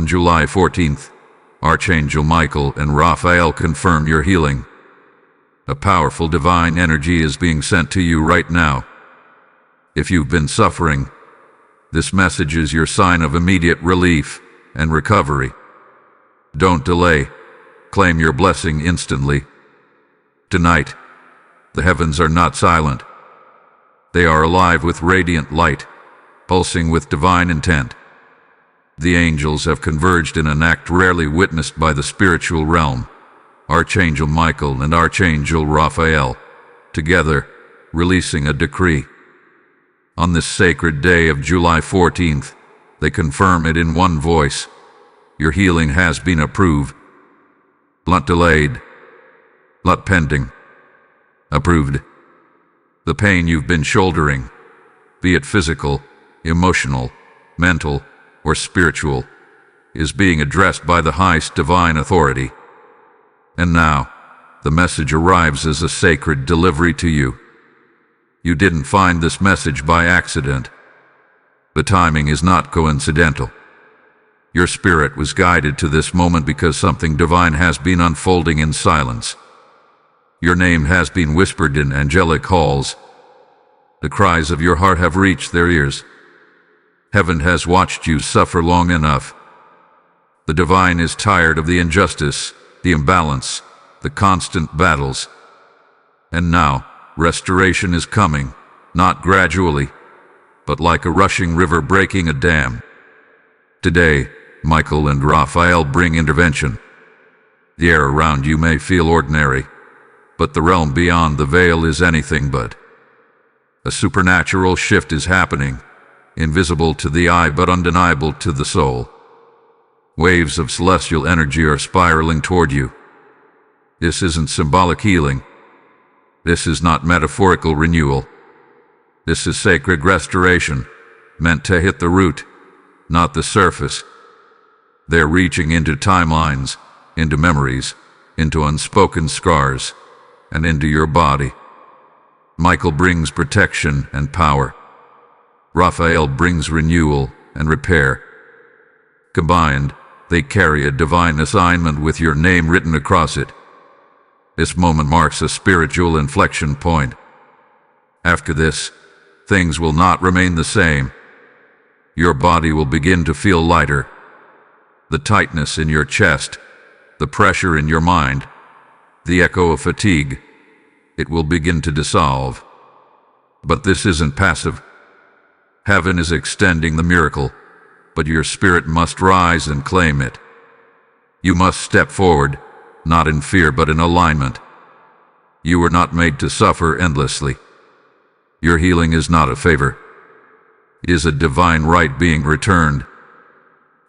On July 14th, Archangel Michael and Raphael confirm your healing. A powerful divine energy is being sent to you right now. If you've been suffering, this message is your sign of immediate relief and recovery. Don't delay. Claim your blessing instantly. Tonight, the heavens are not silent. They are alive with radiant light, pulsing with divine intent. The angels have converged in an act rarely witnessed by the spiritual realm. Archangel Michael and Archangel Raphael, together, releasing a decree. On this sacred day of July 14th, they confirm it in one voice. Your healing has been approved. Not delayed. Not pending. Approved. The pain you've been shouldering, be it physical, emotional, mental, or spiritual, is being addressed by the highest divine authority. And now, the message arrives as a sacred delivery to you. You didn't find this message by accident. The timing is not coincidental. Your spirit was guided to this moment because something divine has been unfolding in silence. Your name has been whispered in angelic halls. The cries of your heart have reached their ears. Heaven has watched you suffer long enough. The divine is tired of the injustice, the imbalance, the constant battles. And now, restoration is coming, not gradually, but like a rushing river breaking a dam. Today, Michael and Raphael bring intervention. The air around you may feel ordinary, but the realm beyond the veil is anything but. A supernatural shift is happening, invisible to the eye but undeniable to the soul. Waves of celestial energy are spiraling toward you. This isn't symbolic healing. This is not metaphorical renewal. This is sacred restoration, meant to hit the root, not the surface. They're reaching into timelines, into memories, into unspoken scars, and into your body. Michael brings protection and power. Raphael brings renewal and repair. Combined, they carry a divine assignment with your name written across it. This moment marks a spiritual inflection point. After this, things will not remain the same. Your body will begin to feel lighter. The tightness in your chest, the pressure in your mind, the echo of fatigue, it will begin to dissolve. But this isn't passive. Heaven is extending the miracle, but your spirit must rise and claim it. You must step forward, not in fear but in alignment. You were not made to suffer endlessly. Your healing is not a favor. It is a divine right being returned.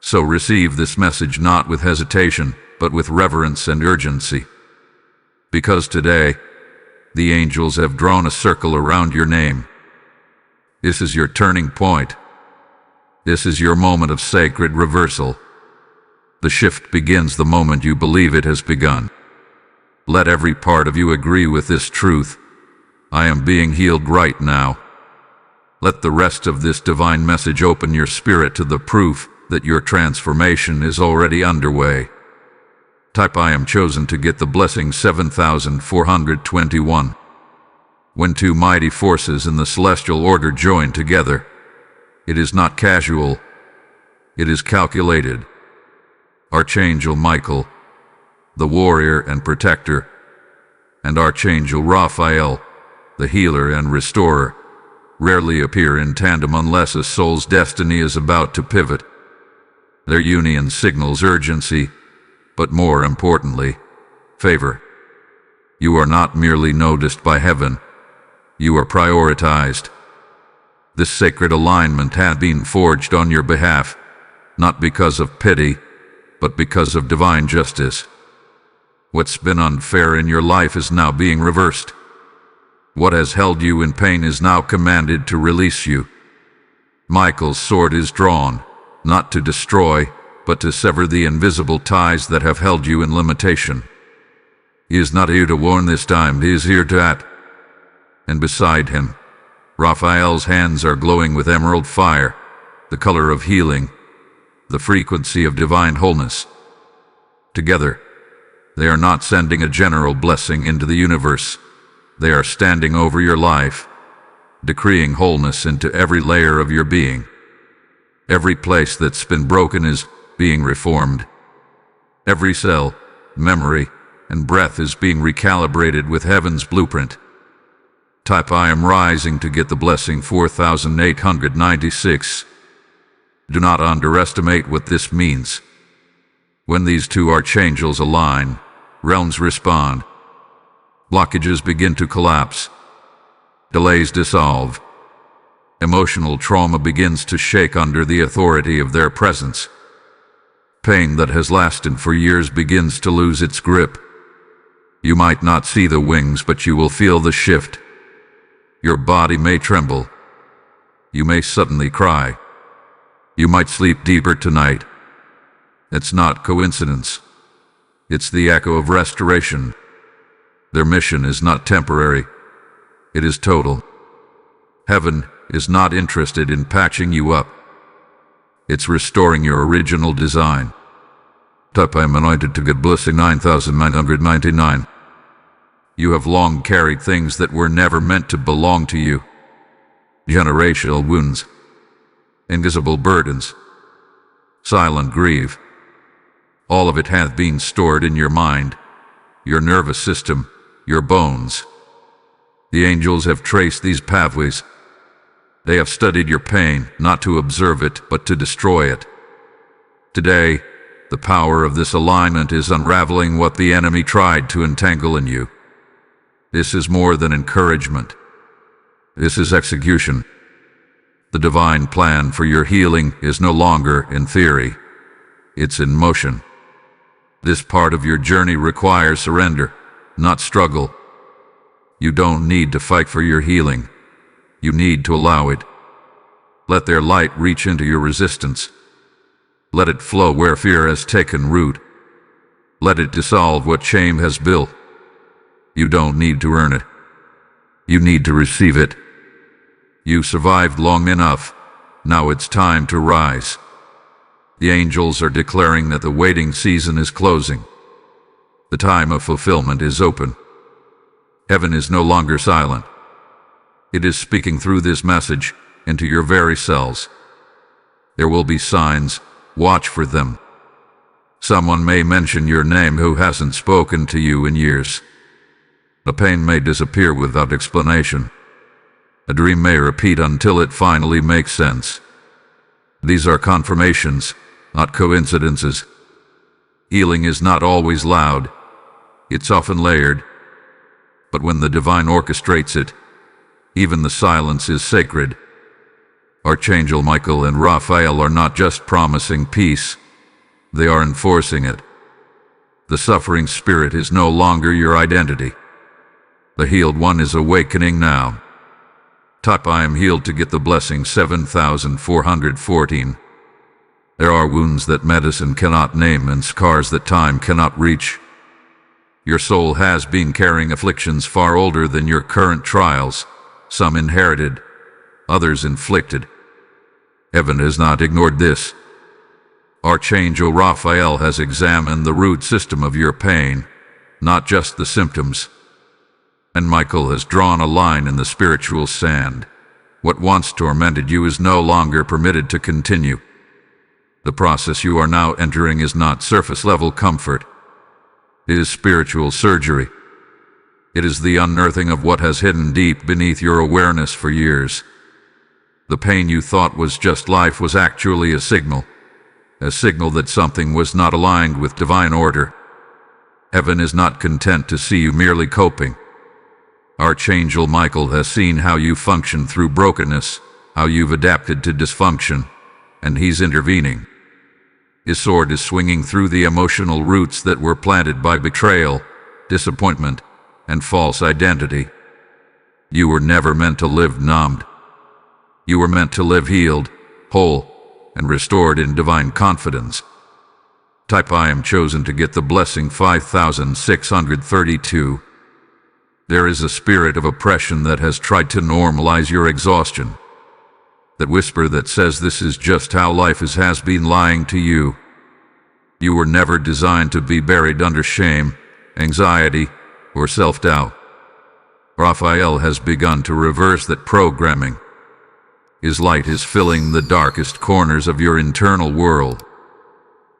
So receive this message not with hesitation, but with reverence and urgency. Because today, the angels have drawn a circle around your name. This is your turning point. This is your moment of sacred reversal. The shift begins the moment you believe it has begun. Let every part of you agree with this truth. I am being healed right now. Let the rest of this divine message open your spirit to the proof that your transformation is already underway. Type I am chosen to get the blessing 7421. When two mighty forces in the celestial order join together, it is not casual, it is calculated. Archangel Michael, the warrior and protector, and Archangel Raphael, the healer and restorer, rarely appear in tandem unless a soul's destiny is about to pivot. Their union signals urgency, but more importantly, favor. You are not merely noticed by heaven, you are prioritized. This sacred alignment had been forged on your behalf, not because of pity, but because of divine justice. What's been unfair in your life is now being reversed. What has held you in pain is now commanded to release you. Michael's sword is drawn, not to destroy, but to sever the invisible ties that have held you in limitation. He is not here to warn this time, he is here to act. And beside him, Raphael's hands are glowing with emerald fire, the color of healing. the frequency of divine wholeness. Together, they are not sending a general blessing into the universe. They are standing over your life, decreeing wholeness into every layer of your being. Every place that's been broken is being reformed. Every cell, memory, and breath is being recalibrated with heaven's blueprint. Type I am rising to get the blessing 4896. Do not underestimate what this means. When these two archangels align, realms respond. Blockages begin to collapse. Delays dissolve. Emotional trauma begins to shake under the authority of their presence. Pain that has lasted for years begins to lose its grip. You might not see the wings, but you will feel the shift. Your body may tremble. You may suddenly cry. You might sleep deeper tonight. It's not coincidence. It's the echo of restoration. Their mission is not temporary. It is total. Heaven is not interested in patching you up. It's restoring your original design. Type I am anointed to get blessing 9999. You have long carried things that were never meant to belong to you. Generational wounds. Invisible burdens. Silent grief. All of it hath been stored in your mind, your nervous system, your bones. The angels have traced these pathways. They have studied your pain, not to observe it, but to destroy it. Today, the power of this alignment is unraveling what the enemy tried to entangle in you. This is more than encouragement. This is execution. The divine plan for your healing is no longer in theory. It's in motion. This part of your journey requires surrender, not struggle. You don't need to fight for your healing. You need to allow it. Let their light reach into your resistance. Let it flow where fear has taken root. Let it dissolve what shame has built. You don't need to earn it. You need to receive it. You survived long enough. Now it's time to rise. The angels are declaring that the waiting season is closing. The time of fulfillment is open. Heaven is no longer silent. It is speaking through this message into your very cells. There will be signs. Watch for them. Someone may mention your name who hasn't spoken to you in years. The pain may disappear without explanation. A dream may repeat until it finally makes sense. These are confirmations, not coincidences. Healing is not always loud. It's often layered. But when the divine orchestrates it, even the silence is sacred. Archangel Michael and Raphael are not just promising peace. They are enforcing it. The suffering spirit is no longer your identity. The healed one is awakening now. Type I am healed to get the blessing 7414. There are wounds that medicine cannot name and scars that time cannot reach. Your soul has been carrying afflictions far older than your current trials, some inherited, others inflicted. Heaven has not ignored this. Archangel Raphael has examined the root system of your pain, not just the symptoms. And Michael has drawn a line in the spiritual sand. What once tormented you is no longer permitted to continue. The process you are now entering is not surface-level comfort. It is spiritual surgery. It is the unearthing of what has hidden deep beneath your awareness for years. The pain you thought was just life was actually a signal that something was not aligned with divine order. Heaven is not content to see you merely coping. Archangel Michael has seen how you function through brokenness, how you've adapted to dysfunction, and he's intervening. His sword is swinging through the emotional roots that were planted by betrayal, disappointment, and false identity. You were never meant to live numbed. You were meant to live healed, whole, and restored in divine confidence. Type I am chosen to get the blessing 5632. There is a spirit of oppression that has tried to normalize your exhaustion. that whisper that says this is just how life has been lying to you. You were never designed to be buried under shame, anxiety, or self-doubt. Raphael has begun to reverse that programming. His light is filling the darkest corners of your internal world.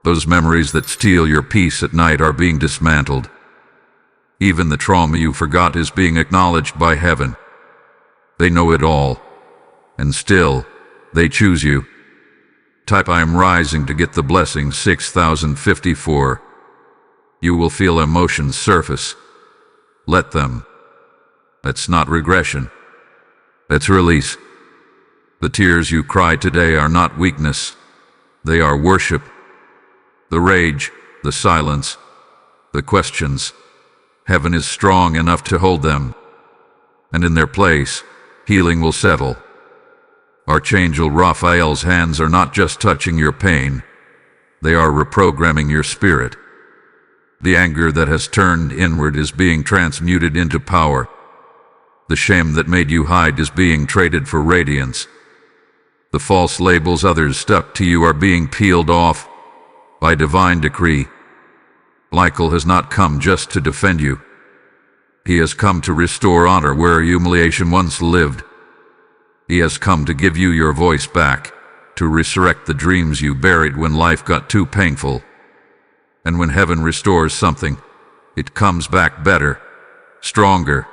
Those memories that steal your peace at night are being dismantled. Even the trauma you forgot is being acknowledged by heaven. They know it all, and still, they choose you. Type I am rising to get the blessing 6054. You will feel emotions surface. Let them. That's not regression. That's release. The tears you cry today are not weakness. They are worship. The rage, the silence, the questions. Heaven is strong enough to hold them. And in their place, healing will settle. Archangel Raphael's hands are not just touching your pain. They are reprogramming your spirit. The anger that has turned inward is being transmuted into power. The shame that made you hide is being traded for radiance. The false labels others stuck to you are being peeled off by divine decree. Michael has not come just to defend you. He has come to restore honor where humiliation once lived. He has come to give you your voice back, to resurrect the dreams you buried when life got too painful. And when heaven restores something, it comes back better, stronger,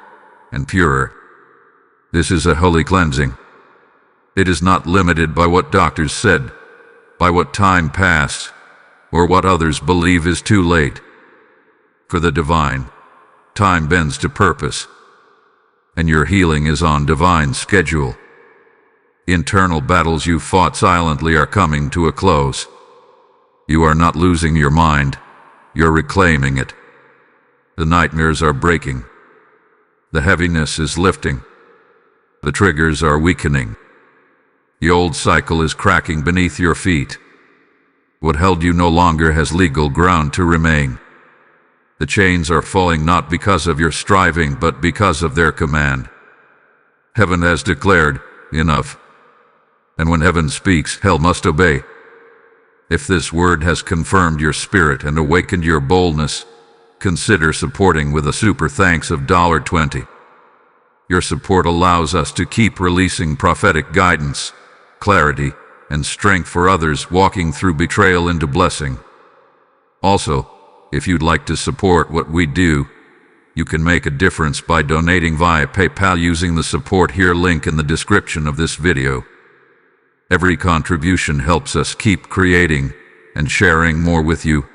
and purer. This is a holy cleansing. It is not limited by what doctors said, by what time passed, or what others believe is too late. For the divine, time bends to purpose, and your healing is on divine schedule. Internal battles you fought silently are coming to a close. You are not losing your mind, you're reclaiming it. The nightmares are breaking. The heaviness is lifting. The triggers are weakening. The old cycle is cracking beneath your feet. What held you no longer has legal ground to remain. The chains are falling not because of your striving, but because of their command. Heaven has declared, enough. And when heaven speaks, hell must obey. If this word has confirmed your spirit and awakened your boldness, consider supporting with a super thanks of $20. Your support allows us to keep releasing prophetic guidance, clarity, and strength for others walking through betrayal into blessing. Also, if you'd like to support what we do, you can make a difference by donating via PayPal using the support here link in the description of this video. Every contribution helps us keep creating and sharing more with you.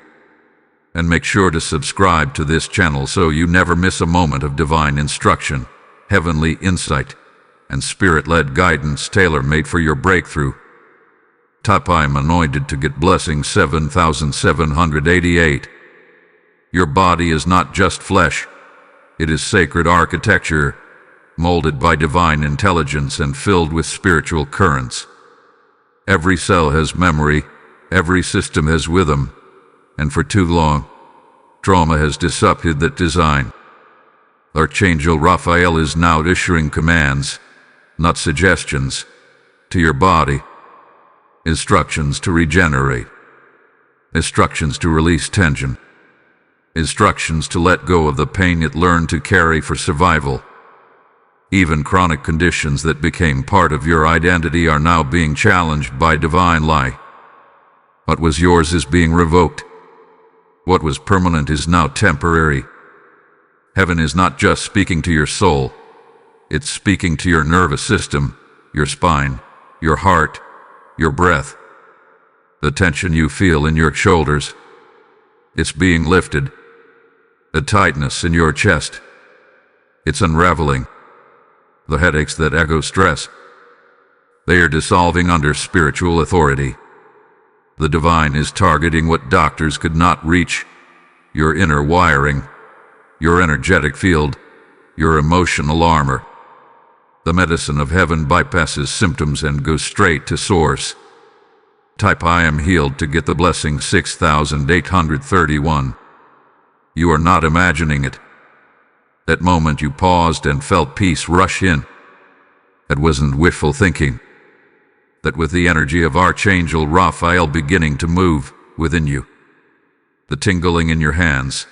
And make sure to subscribe to this channel so you never miss a moment of divine instruction, heavenly insight, and spirit-led guidance tailor-made for your breakthrough. Type I am anointed to get blessing 7788. Your body is not just flesh. It is sacred architecture, molded by divine intelligence and filled with spiritual currents. Every cell has memory, every system has rhythm, and for too long, trauma has disrupted that design. Archangel Raphael is now issuing commands, not suggestions, to your body. Instructions to regenerate. Instructions to release tension. Instructions to let go of the pain it learned to carry for survival. Even chronic conditions that became part of your identity are now being challenged by divine light. What was yours is being revoked. What was permanent is now temporary. Heaven is not just speaking to your soul. It's speaking to your nervous system, your spine, your heart, your breath. The tension you feel in your shoulders, it's being lifted. The tightness in your chest, it's unraveling. The headaches that echo stress, they are dissolving under spiritual authority. The divine is targeting what doctors could not reach: your inner wiring, your energetic field, your emotional armor. The medicine of heaven bypasses symptoms and goes straight to source. Type I am healed to get the blessing 6831. You are not imagining it. That moment you paused and felt peace rush in, that wasn't wishful thinking. that with the energy of Archangel Raphael beginning to move within you, the tingling in your hands,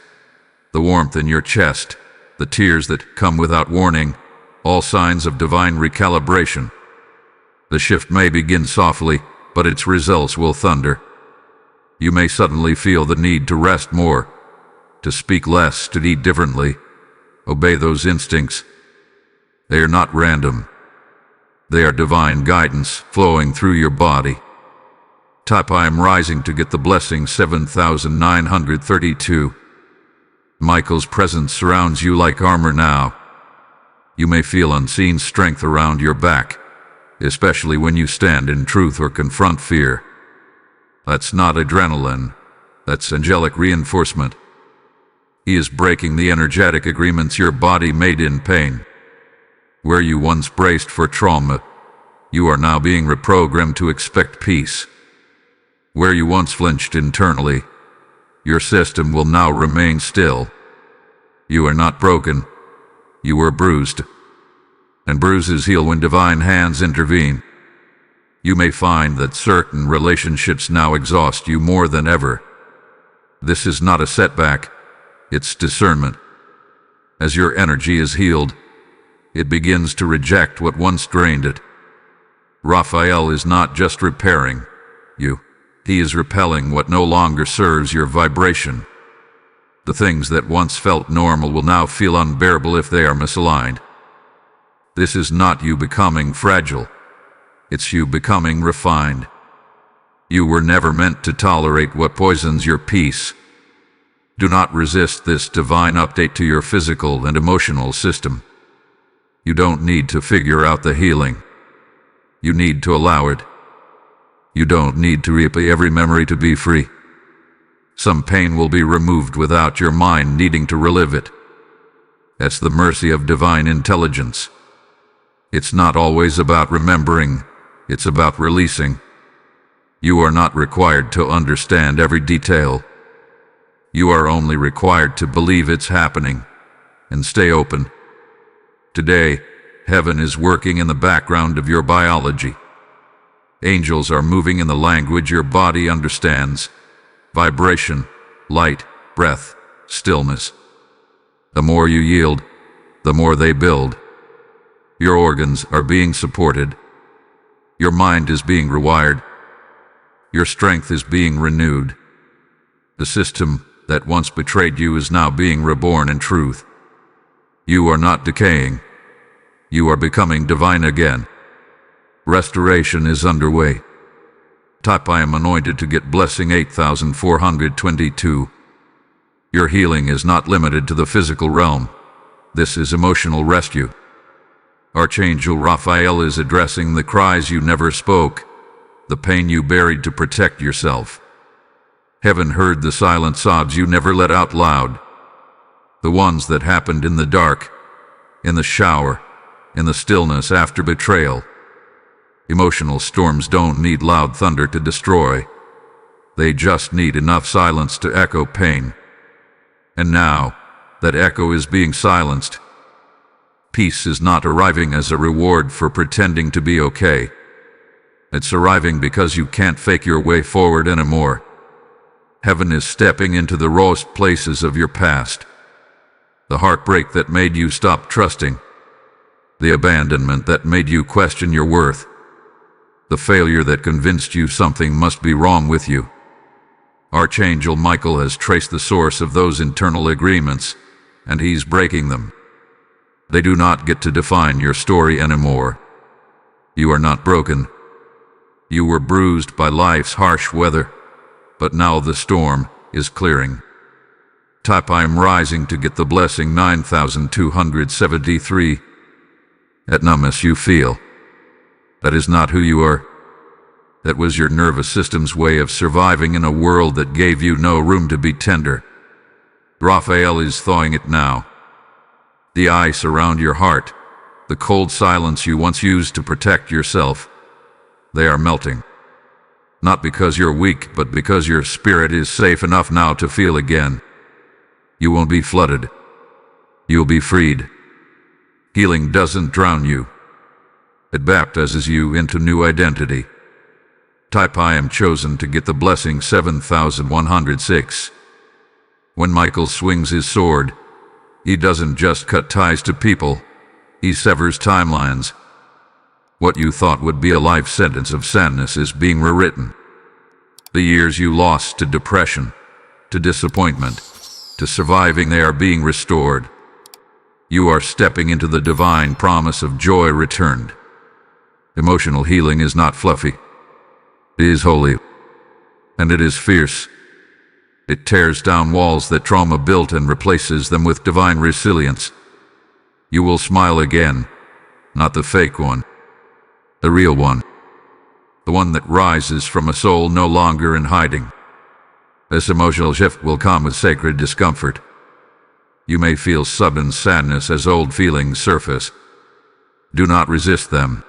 the warmth in your chest, the tears that come without warning, all signs of divine recalibration. The shift may begin softly, but its results will thunder. You may suddenly feel the need to rest more, to speak less, to eat differently. Obey those instincts. They are not random. They are divine guidance flowing through your body. Type I am rising to get the blessing 7932. Michael's presence surrounds you like armor now. You may feel unseen strength around your back, especially when you stand in truth or confront fear. That's not adrenaline. That's angelic reinforcement. He is breaking the energetic agreements your body made in pain. Where you once braced for trauma, you are now being reprogrammed to expect peace. Where you once flinched internally, your system will now remain still. You are not broken. You were bruised. And bruises heal when divine hands intervene. You may find that certain relationships now exhaust you more than ever. This is not a setback. It's discernment. As your energy is healed, it begins to reject what once drained it. Raphael is not just repairing you. He is repelling what no longer serves your vibration. The things that once felt normal will now feel unbearable if they are misaligned. This is not you becoming fragile. It's you becoming refined. You were never meant to tolerate what poisons your peace. Do not resist this divine update to your physical and emotional system. You don't need to figure out the healing. You need to allow it. You don't need to replay every memory to be free. Some pain will be removed without your mind needing to relive it. That's the mercy of divine intelligence. It's not always about remembering, it's about releasing. You are not required to understand every detail. You are only required to believe it's happening and stay open. Today, heaven is working in the background of your biology. Angels are moving in the language your body understands. Vibration, light, breath, stillness. The more you yield, the more they build. Your organs are being supported. Your mind is being rewired. Your strength is being renewed. The system that once betrayed you is now being reborn in truth. You are not decaying. You are becoming divine again. Restoration is underway. Type I am anointed to get blessing 8422. Your healing is not limited to the physical realm. This is emotional rescue. Archangel Raphael is addressing the cries you never spoke, the pain you buried to protect yourself. Heaven heard the silent sobs you never let out loud, the ones that happened in the dark, in the shower, in the stillness after betrayal. Emotional storms don't need loud thunder to destroy. They just need enough silence to echo pain. And now, that echo is being silenced. Peace is not arriving as a reward for pretending to be okay. It's arriving because you can't fake your way forward anymore. Heaven is stepping into the rawest places of your past. The heartbreak that made you stop trusting. The abandonment that made you question your worth. The failure that convinced you something must be wrong with you. Archangel Michael has traced the source of those internal agreements, and he's breaking them. They do not get to define your story anymore. You are not broken. You were bruised by life's harsh weather, but now the storm is clearing. Type I am rising to get the blessing 9273. At numbness you feel. That is not who you are. That was your nervous system's way of surviving in a world that gave you no room to be tender. Raphael is thawing it now. The ice around your heart, the cold silence you once used to protect yourself, they are melting. Not because you're weak, but because your spirit is safe enough now to feel again. You won't be flooded. You'll be freed. Healing doesn't drown you. It baptizes you into new identity. Type I am chosen to get the blessing 7106. When Michael swings his sword, he doesn't just cut ties to people, he severs timelines. What you thought would be a life sentence of sadness is being rewritten. The years you lost to depression, to disappointment, to surviving, they are being restored. You are stepping into the divine promise of joy returned. Emotional healing is not fluffy. It is holy. And it is fierce. It tears down walls that trauma built and replaces them with divine resilience. You will smile again, not the fake one, the real one. The one that rises from a soul no longer in hiding. This emotional shift will come with sacred discomfort. You may feel sudden sadness as old feelings surface. Do not resist them.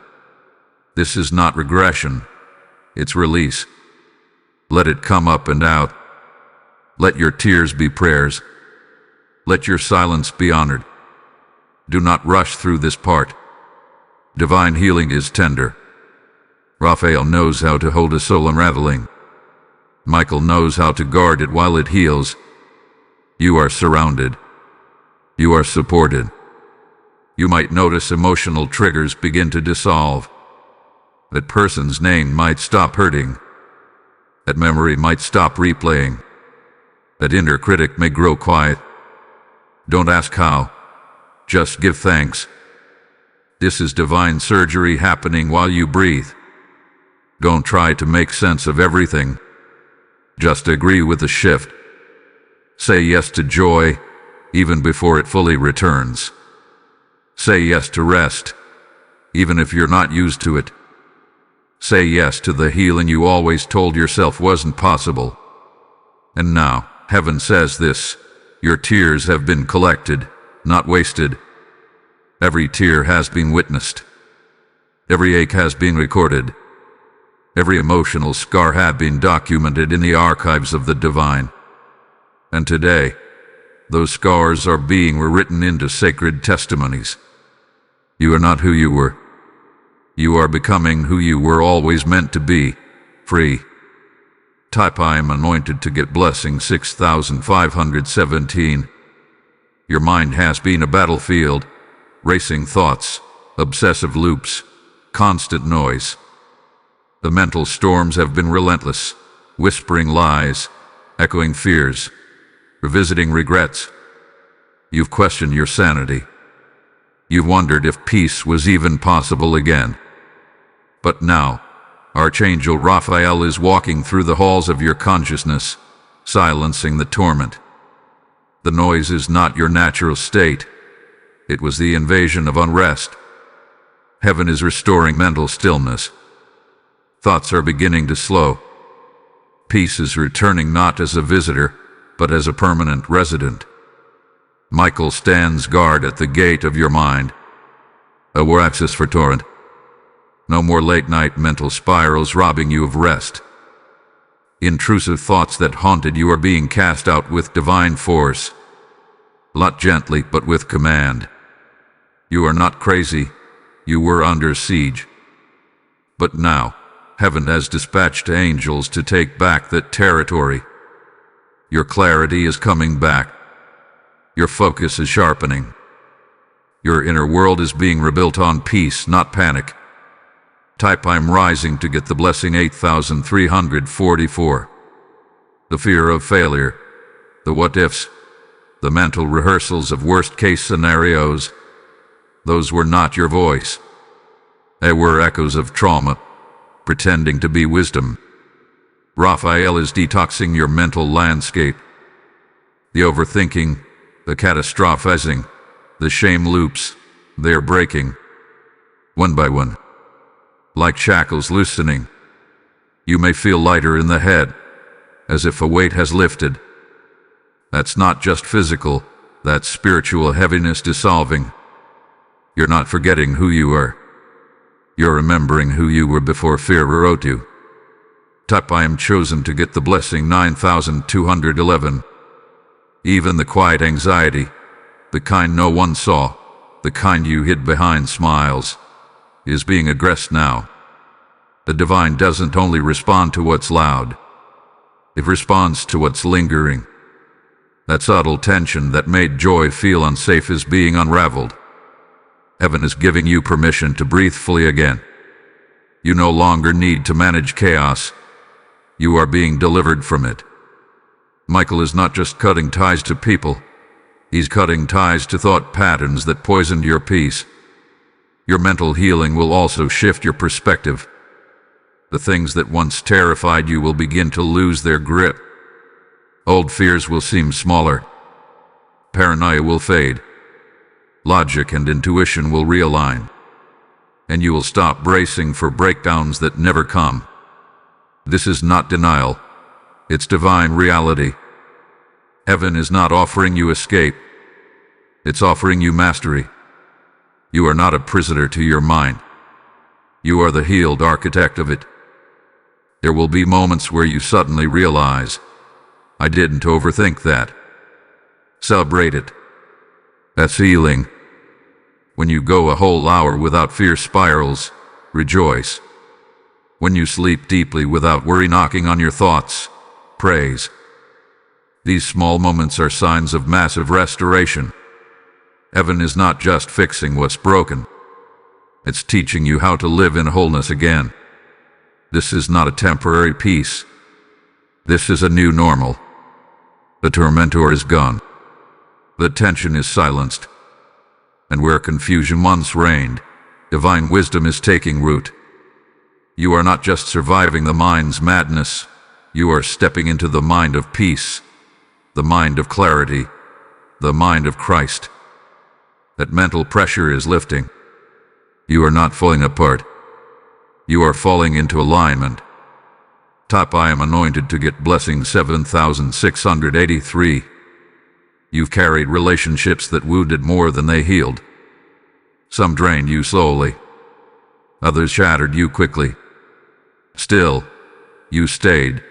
This is not regression, it's release. Let it come up and out. Let your tears be prayers. Let your silence be honored. Do not rush through this part. Divine healing is tender. Raphael knows how to hold a soul unraveling. Michael knows how to guard it while it heals. You are surrounded. You are supported. You might notice emotional triggers begin to dissolve. That person's name might stop hurting. That memory might stop replaying. That inner critic may grow quiet. Don't ask how. Just give thanks. This is divine surgery happening while you breathe. Don't try to make sense of everything. Just agree with the shift. Say yes to joy, even before it fully returns. Say yes to rest, even if you're not used to it. Say yes to the healing you always told yourself wasn't possible. And now, heaven says this: your tears have been collected, not wasted. Every tear has been witnessed. Every ache has been recorded. Every emotional scar has been documented in the archives of the divine. And today, those scars are being rewritten into sacred testimonies. You are not who you were. You are becoming who you were always meant to be, free. Type I am anointed to get blessing 6517. Your mind has been a battlefield, racing thoughts, obsessive loops, constant noise. The mental storms have been relentless, whispering lies, echoing fears, revisiting regrets. You've questioned your sanity. You've wondered if peace was even possible again. But now, Archangel Raphael is walking through the halls of your consciousness, silencing the torment. The noise is not your natural state. It was the invasion of unrest. Heaven is restoring mental stillness. Thoughts are beginning to slow. Peace is returning not as a visitor, but as a permanent resident. Michael stands guard at the gate of your mind. No access for torrent. No more late-night mental spirals robbing you of rest. Intrusive thoughts that haunted you are being cast out with divine force. Not gently, but with command. You are not crazy. You were under siege. But now, heaven has dispatched angels to take back that territory. Your clarity is coming back. Your focus is sharpening. Your inner world is being rebuilt on peace, not panic. Type I'm rising to get the blessing 8344. The fear of failure, the what-ifs, the mental rehearsals of worst-case scenarios, those were not your voice. They were echoes of trauma, pretending to be wisdom. Raphael is detoxing your mental landscape. The overthinking, the catastrophizing, the shame loops, they are breaking. One by one. Like shackles loosening. You may feel lighter in the head, as if a weight has lifted. That's not just physical, that's spiritual heaviness dissolving. You're not forgetting who you are. You're remembering who you were before fear wrote you. Type I am chosen to get the blessing 9211. Even the quiet anxiety, the kind no one saw, the kind you hid behind smiles, is being aggressed now. The divine doesn't only respond to what's loud, it responds to what's lingering. That subtle tension that made joy feel unsafe is being unraveled. Heaven is giving you permission to breathe fully again. You no longer need to manage chaos. You are being delivered from it. Michael is not just cutting ties to people. He's cutting ties to thought patterns that poisoned your peace. Your mental healing will also shift your perspective. The things that once terrified you will begin to lose their grip. Old fears will seem smaller. Paranoia will fade. Logic and intuition will realign. And you will stop bracing for breakdowns that never come. This is not denial. It's divine reality. Heaven is not offering you escape. It's offering you mastery. You are not a prisoner to your mind. You are the healed architect of it. There will be moments where you suddenly realize, I didn't overthink that. Celebrate it. That's healing. When you go a whole hour without fear spirals, rejoice. When you sleep deeply without worry knocking on your thoughts, praise. These small moments are signs of massive restoration. Heaven is not just fixing what's broken. It's teaching you how to live in wholeness again. This is not a temporary peace. This is a new normal. The tormentor is gone. The tension is silenced. And where confusion once reigned, divine wisdom is taking root. You are not just surviving the mind's madness. You are stepping into the mind of peace, the mind of clarity, the mind of Christ. That mental pressure is lifting. You are not falling apart. You are falling into alignment. Top, I am anointed to get blessing 7,683. You've carried relationships that wounded more than they healed. Some drained you slowly. Others shattered you quickly. Still, you stayed,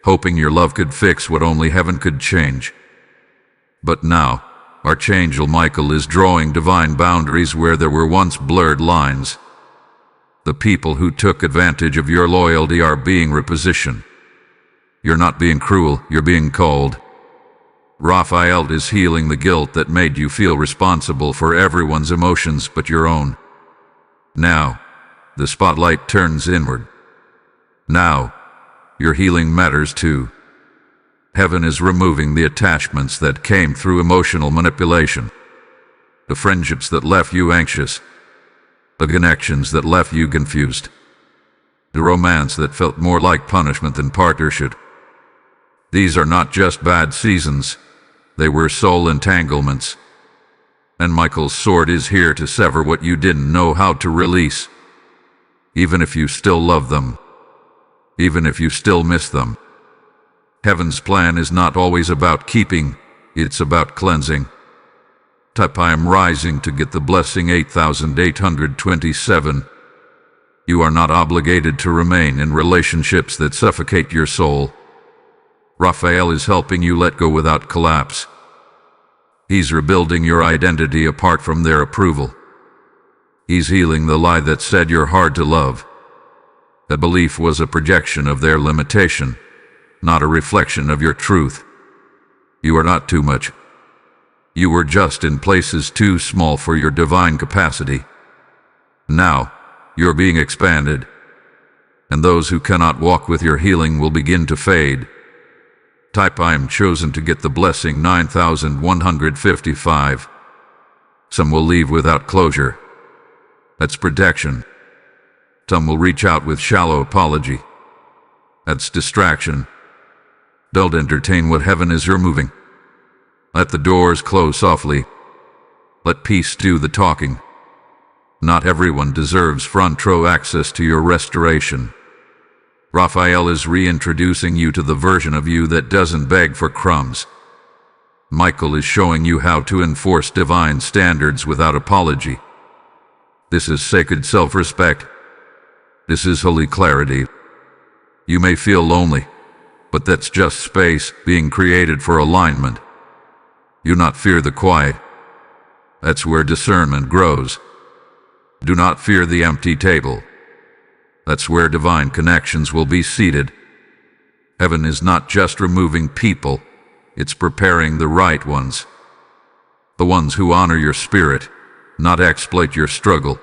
hoping your love could fix what only heaven could change. But now, Archangel Michael is drawing divine boundaries where there were once blurred lines. The people who took advantage of your loyalty are being repositioned. You're not being cruel, you're being called. Raphael is healing the guilt that made you feel responsible for everyone's emotions but your own. Now, the spotlight turns inward. Now, your healing matters too. Heaven is removing the attachments that came through emotional manipulation. The friendships that left you anxious. The connections that left you confused. The romance that felt more like punishment than partnership. These are not just bad seasons. They were soul entanglements. And Michael's sword is here to sever what you didn't know how to release. Even if you still love them. Even if you still miss them. Heaven's plan is not always about keeping, it's about cleansing. Type I am rising to get the blessing 8,827. You are not obligated to remain in relationships that suffocate your soul. Raphael is helping you let go without collapse. He's rebuilding your identity apart from their approval. He's healing the lie that said you're hard to love. That belief was a projection of their limitation, not a reflection of your truth. You are not too much. You were just in places too small for your divine capacity. Now, you're being expanded. And those who cannot walk with your healing will begin to fade. Type I am chosen to get the blessing 9,155. Some will leave without closure. That's protection. Some will reach out with shallow apology. That's distraction. Don't entertain what heaven is removing. Let the doors close softly. Let peace do the talking. Not everyone deserves front row access to your restoration. Raphael is reintroducing you to the version of you that doesn't beg for crumbs. Michael is showing you how to enforce divine standards without apology. This is sacred self-respect. This is holy clarity. You may feel lonely, but that's just space being created for alignment. Do not fear the quiet. That's where discernment grows. Do not fear the empty table. That's where divine connections will be seated. Heaven is not just removing people, it's preparing the right ones. The ones who honor your spirit, not exploit your struggle.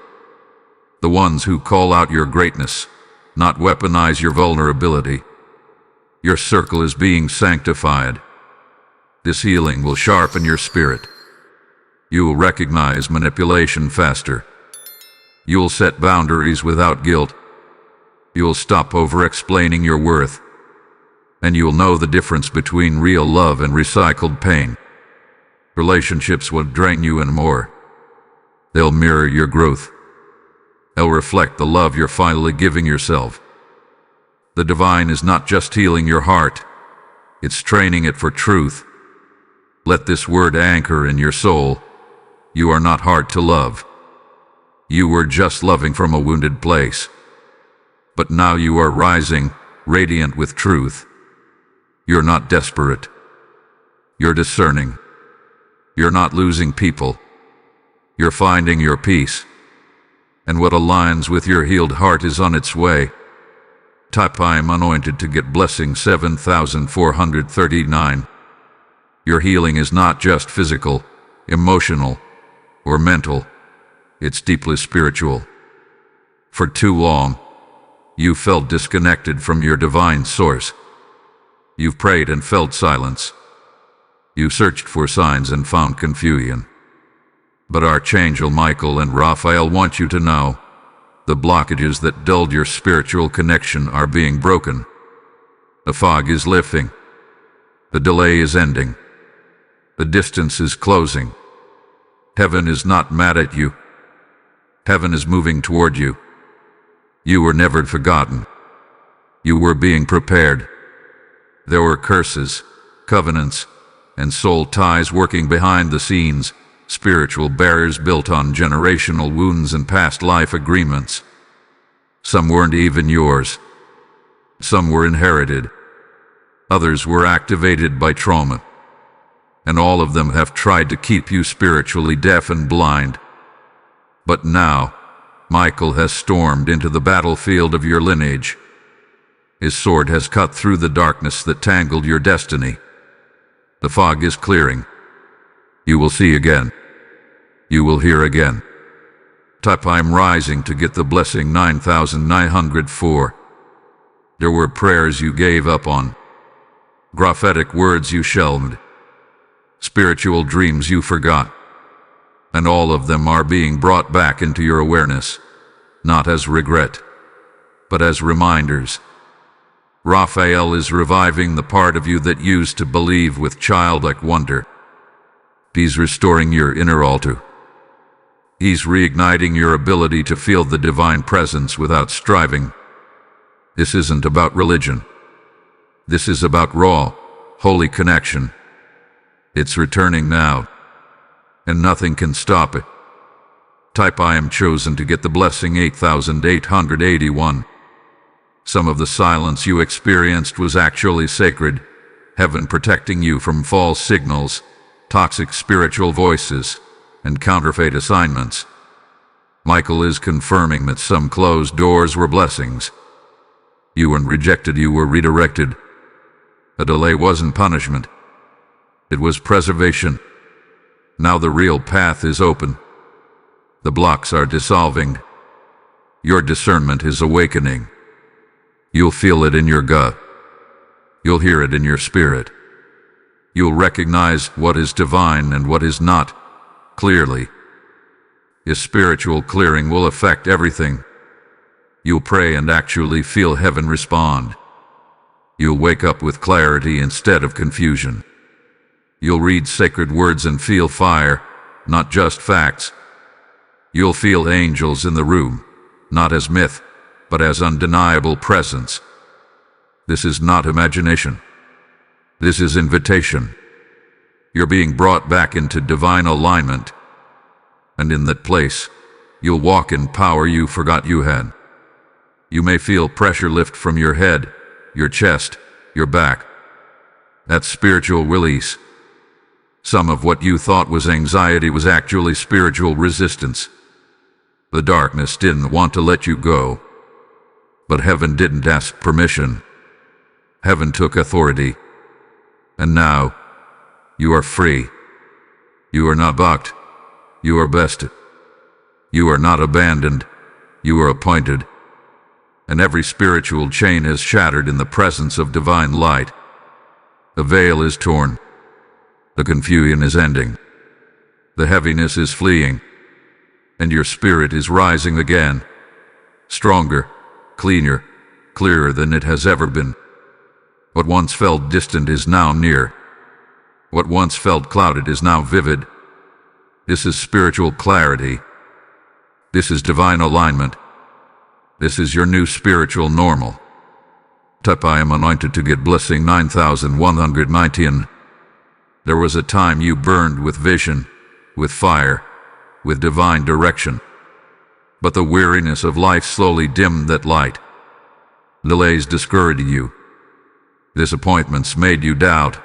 The ones who call out your greatness, not weaponize your vulnerability. Your circle is being sanctified. This healing will sharpen your spirit. You will recognize manipulation faster. You will set boundaries without guilt. You will stop over-explaining your worth. And you will know the difference between real love and recycled pain. Relationships will drain you and more. They'll mirror your growth. They'll reflect the love you're finally giving yourself. The divine is not just healing your heart, it's training it for truth. Let this word anchor in your soul. You are not hard to love. You were just loving from a wounded place. But now you are rising, radiant with truth. You're not desperate. You're discerning. You're not losing people. You're finding your peace. And what aligns with your healed heart is on its way. Type I am anointed to get blessing 7439. Your healing is not just physical, emotional, or mental. It's deeply spiritual. For too long, you felt disconnected from your divine source. You've prayed and felt silence. You searched for signs and found confusion. But Archangel Michael and Raphael want you to know, the blockages that dulled your spiritual connection are being broken. The fog is lifting. The delay is ending. The distance is closing. Heaven is not mad at you. Heaven is moving toward you. You were never forgotten. You were being prepared. There were curses, covenants, and soul ties working behind the scenes, spiritual barriers built on generational wounds and past life agreements. Some weren't even yours. Some were inherited. Others were activated by trauma. And all of them have tried to keep you spiritually deaf and blind. But now, Michael has stormed into the battlefield of your lineage. His sword has cut through the darkness that tangled your destiny. The fog is clearing. You will see again. You will hear again. Type I'm rising to get the blessing 9904. There were prayers you gave up on. Prophetic words you shelved. Spiritual dreams you forgot. And all of them are being brought back into your awareness, not as regret, but as reminders. Raphael is reviving the part of you that used to believe with childlike wonder. He's restoring your inner altar. He's reigniting your ability to feel the divine presence without striving. This isn't about religion. This is about raw, holy connection. It's returning now, and nothing can stop it. Type I am chosen to get the blessing 8881. Some of the silence you experienced was actually sacred, heaven protecting you from false signals, toxic spiritual voices, and counterfeit assignments. Michael is confirming that some closed doors were blessings. You weren't rejected, you were redirected. A delay wasn't punishment. It was preservation. Now the real path is open. The blocks are dissolving. Your discernment is awakening. You'll feel it in your gut. You'll hear it in your spirit. You'll recognize what is divine and what is not, clearly. His spiritual clearing will affect everything. You'll pray and actually feel heaven respond. You'll wake up with clarity instead of confusion. You'll read sacred words and feel fire, not just facts. You'll feel angels in the room, not as myth, but as undeniable presence. This is not imagination. This is invitation. You're being brought back into divine alignment. And in that place, you'll walk in power you forgot you had. You may feel pressure lift from your head, your chest, your back. That's spiritual release. Some of what you thought was anxiety was actually spiritual resistance. The darkness didn't want to let you go. But heaven didn't ask permission. Heaven took authority. And now, you are free. You are not balked. You are blessed. You are not abandoned. You are appointed. And every spiritual chain is shattered in the presence of divine light. The veil is torn. The confusion is ending. The heaviness is fleeing. And your spirit is rising again. Stronger, cleaner, clearer than it has ever been. What once felt distant is now near. What once felt clouded is now vivid. This is spiritual clarity. This is divine alignment. This is your new spiritual normal. Type I am anointed to get blessing 9119. There was a time you burned with vision, with fire, with divine direction. But the weariness of life slowly dimmed that light. Delays discouraged you. Disappointments made you doubt.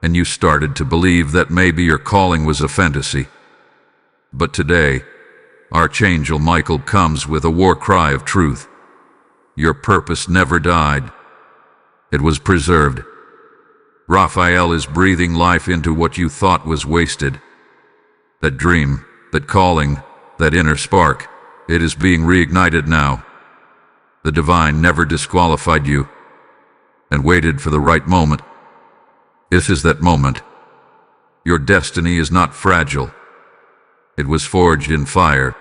And you started to believe that maybe your calling was a fantasy. But today, Archangel Michael comes with a war cry of truth. Your purpose never died. It was preserved. Raphael is breathing life into what you thought was wasted. That dream, that calling, that inner spark, it is being reignited now. The divine never disqualified you and waited for the right moment. This is that moment. Your destiny is not fragile. It was forged in fire.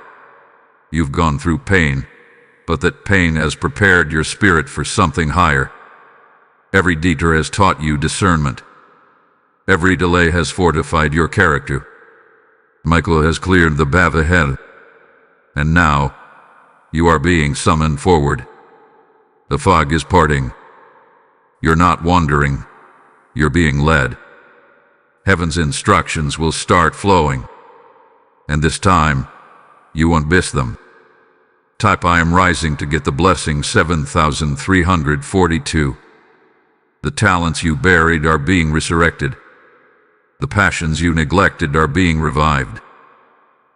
You've gone through pain, but that pain has prepared your spirit for something higher. Every detour has taught you discernment. Every delay has fortified your character. Michael has cleared the path ahead. And now, you are being summoned forward. The fog is parting. You're not wandering. You're being led. Heaven's instructions will start flowing. And this time, you won't miss them. Type I am rising to get the blessing 7342. The talents you buried are being resurrected. The passions you neglected are being revived.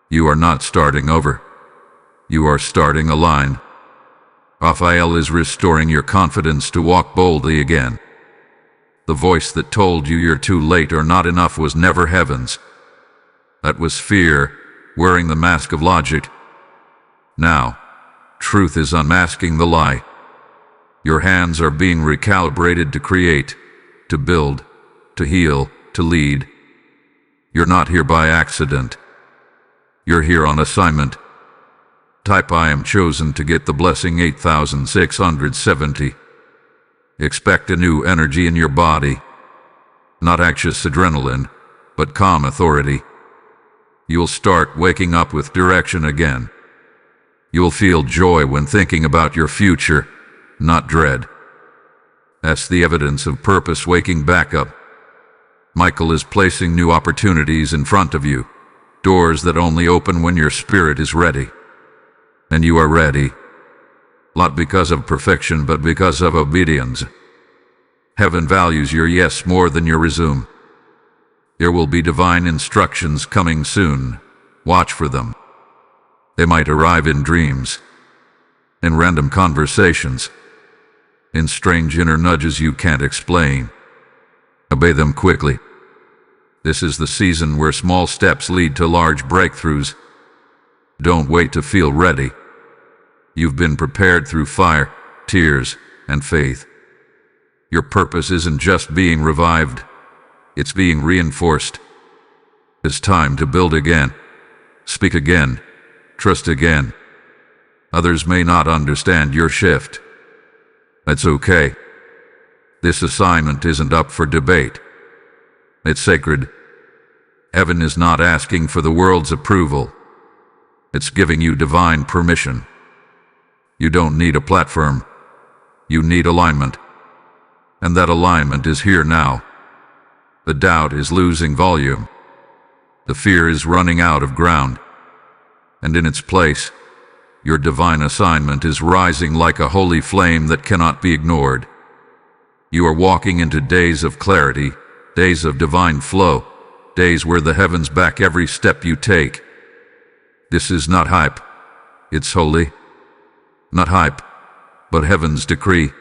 You are not starting over. You are starting a line. Raphael is restoring your confidence to walk boldly again. The voice that told you you're too late or not enough was never heaven's. That was fear, wearing the mask of logic. Now, truth is unmasking the lie. Your hands are being recalibrated to create, to build, to heal, to lead. You're not here by accident. You're here on assignment. Type I am chosen to get the blessing 8670. Expect a new energy in your body. Not anxious adrenaline, but calm authority. You'll start waking up with direction again. You'll feel joy when thinking about your future, not dread. That's the evidence of purpose waking back up. Michael is placing new opportunities in front of you, doors that only open when your spirit is ready. And you are ready. Not because of perfection, but because of obedience. Heaven values your yes more than your resume. There will be divine instructions coming soon. Watch for them. They might arrive in dreams, in random conversations, in strange inner nudges you can't explain. Obey them quickly. This is the season where small steps lead to large breakthroughs. Don't wait to feel ready. You've been prepared through fire, tears, and faith. Your purpose isn't just being revived, it's being reinforced. It's time to build again, speak again, trust again. Others may not understand your shift. That's okay. This assignment isn't up for debate. It's sacred. Heaven is not asking for the world's approval. It's giving you divine permission. You don't need a platform. You need alignment. And that alignment is here now. The doubt is losing volume. The fear is running out of ground. And in its place, your divine assignment is rising like a holy flame that cannot be ignored. You are walking into days of clarity, days of divine flow, days where the heavens back every step you take. This is not hype. It's holy. Not hype. but heaven's decree.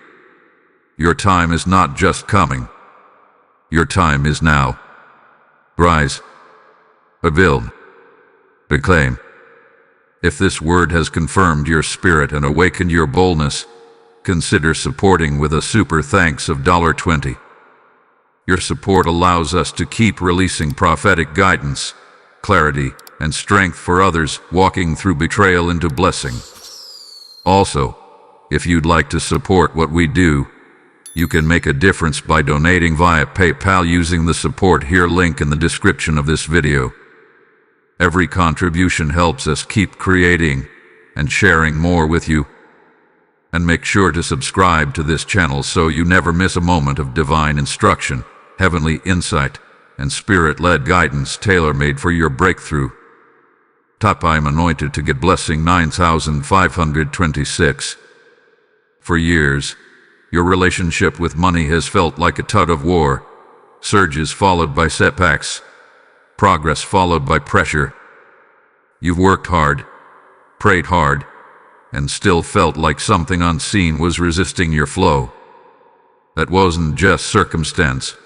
Your time is not just coming. Your time is now. Rise. Avail. Reclaim. If this word has confirmed your spirit and awakened your boldness, consider supporting with a super thanks of $20. Your support allows us to keep releasing prophetic guidance, clarity, and strength for others walking through betrayal into blessing. Also, if you'd like to support what we do, you can make a difference by donating via PayPal using the support here link in the description of this video. Every contribution helps us keep creating and sharing more with you. And make sure to subscribe to this channel so you never miss a moment of divine instruction, heavenly insight, and spirit-led guidance tailor-made for your breakthrough. Type I'm anointed to get blessing 9526. For years, your relationship with money has felt like a tug of war, surges followed by setbacks, progress followed by pressure. You've worked hard, prayed hard, and still felt like something unseen was resisting your flow. That wasn't just circumstance,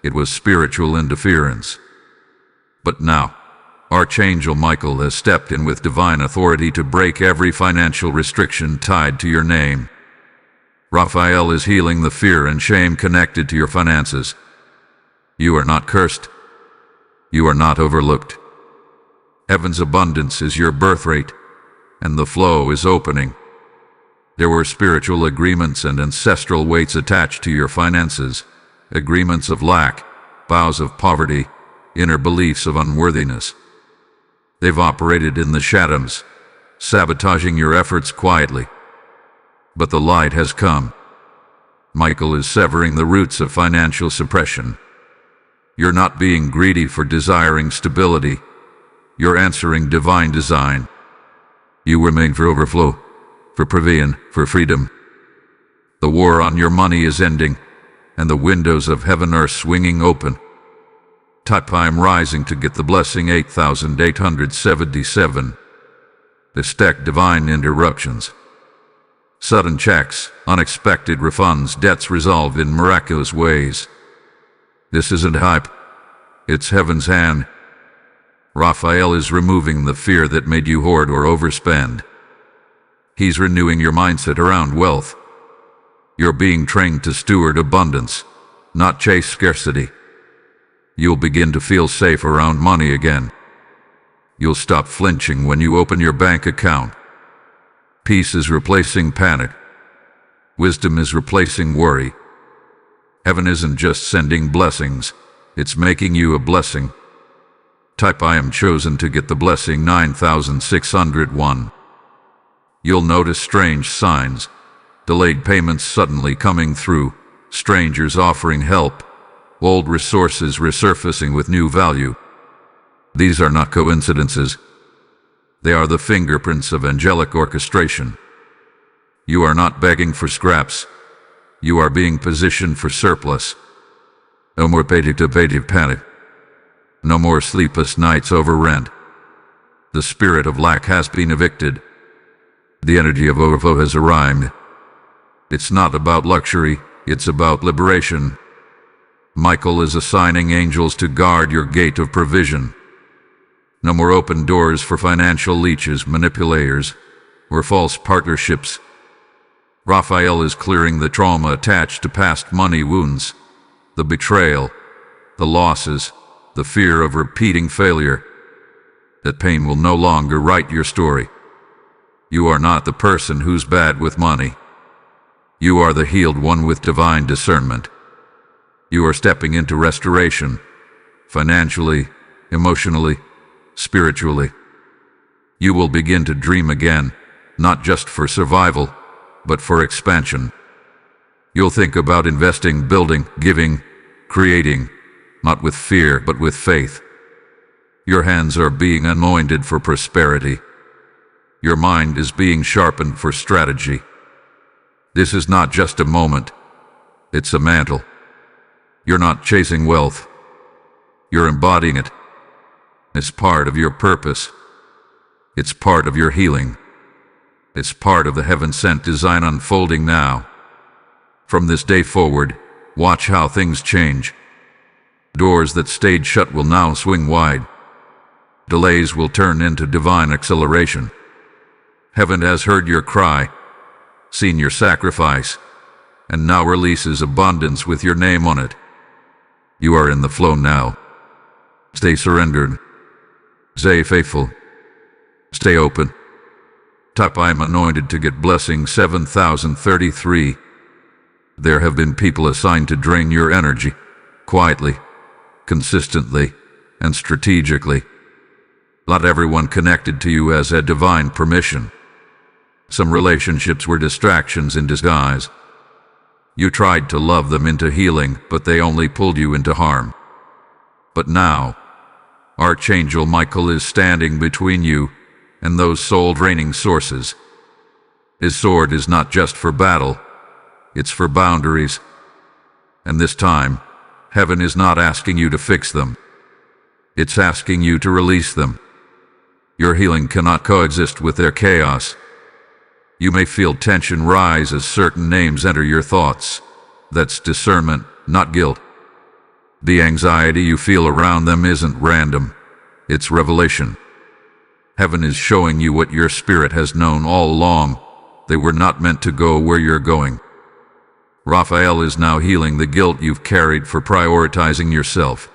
it was spiritual interference. But now, Archangel Michael has stepped in with divine authority to break every financial restriction tied to your name. Raphael is healing the fear and shame connected to your finances. You are not cursed. You are not overlooked. Heaven's abundance is your birthright, and the flow is opening. There were spiritual agreements and ancestral weights attached to your finances, agreements of lack, vows of poverty, inner beliefs of unworthiness. They've operated in the shadows, sabotaging your efforts quietly. But the light has come. Michael is severing the roots of financial suppression. You're not being greedy for desiring stability. You're answering divine design. You were made for overflow, for provision, for freedom. The war on your money is ending, and the windows of heaven are swinging open. Type I'm rising to get the blessing 8877. Detect divine interruptions. Sudden checks, unexpected refunds, debts resolved in miraculous ways. This isn't hype. It's heaven's hand. Raphael is removing the fear that made you hoard or overspend. He's renewing your mindset around wealth. You're being trained to steward abundance, not chase scarcity. You'll begin to feel safe around money again. You'll stop flinching when you open your bank account. Peace is replacing panic. Wisdom is replacing worry. Heaven isn't just sending blessings, it's making you a blessing. Type I am chosen to get the blessing 9601. You'll notice strange signs, delayed payments suddenly coming through, strangers offering help, old resources resurfacing with new value. These are not coincidences. They are the fingerprints of angelic orchestration. You are not begging for scraps. You are being positioned for surplus. No more payday-to-payday panic. No more sleepless nights over rent. The spirit of lack has been evicted. The energy of overflow has arrived. It's not about luxury, it's about liberation. Michael is assigning angels to guard your gate of provision. No more open doors for financial leeches, manipulators, or false partnerships. Raphael is clearing the trauma attached to past money wounds, the betrayal, the losses, the fear of repeating failure. That pain will no longer write your story. You are not the person who's bad with money. You are the healed one with divine discernment. You are stepping into restoration, financially, emotionally, spiritually. You will begin to dream again, not just for survival, but for expansion. You'll think about investing, building, giving, creating, not with fear, but with faith. Your hands are being anointed for prosperity. Your mind is being sharpened for strategy. This is not just a moment, it's a mantle. You're not chasing wealth. You're embodying it. It's part of your purpose. It's part of your healing. It's part of the heaven-sent design unfolding now. From this day forward, watch how things change. Doors that stayed shut will now swing wide. Delays will turn into divine acceleration. Heaven has heard your cry, seen your sacrifice, and now releases abundance with your name on it. You are in the flow now. Stay surrendered. Stay faithful. Stay open. Type I'm anointed to get blessing 7033. There have been people assigned to drain your energy, quietly, consistently, and strategically. Not everyone connected to you has had divine permission. Some relationships were distractions in disguise. You tried to love them into healing, but they only pulled you into harm. But now, Archangel Michael is standing between you and those soul-draining sources. His sword is not just for battle, it's for boundaries. And this time, heaven is not asking you to fix them. It's asking you to release them. Your healing cannot coexist with their chaos. You may feel tension rise as certain names enter your thoughts. That's discernment, not guilt. The anxiety you feel around them isn't random. It's revelation. Heaven is showing you what your spirit has known all along. They were not meant to go where you're going. Raphael is now healing the guilt you've carried for prioritizing yourself.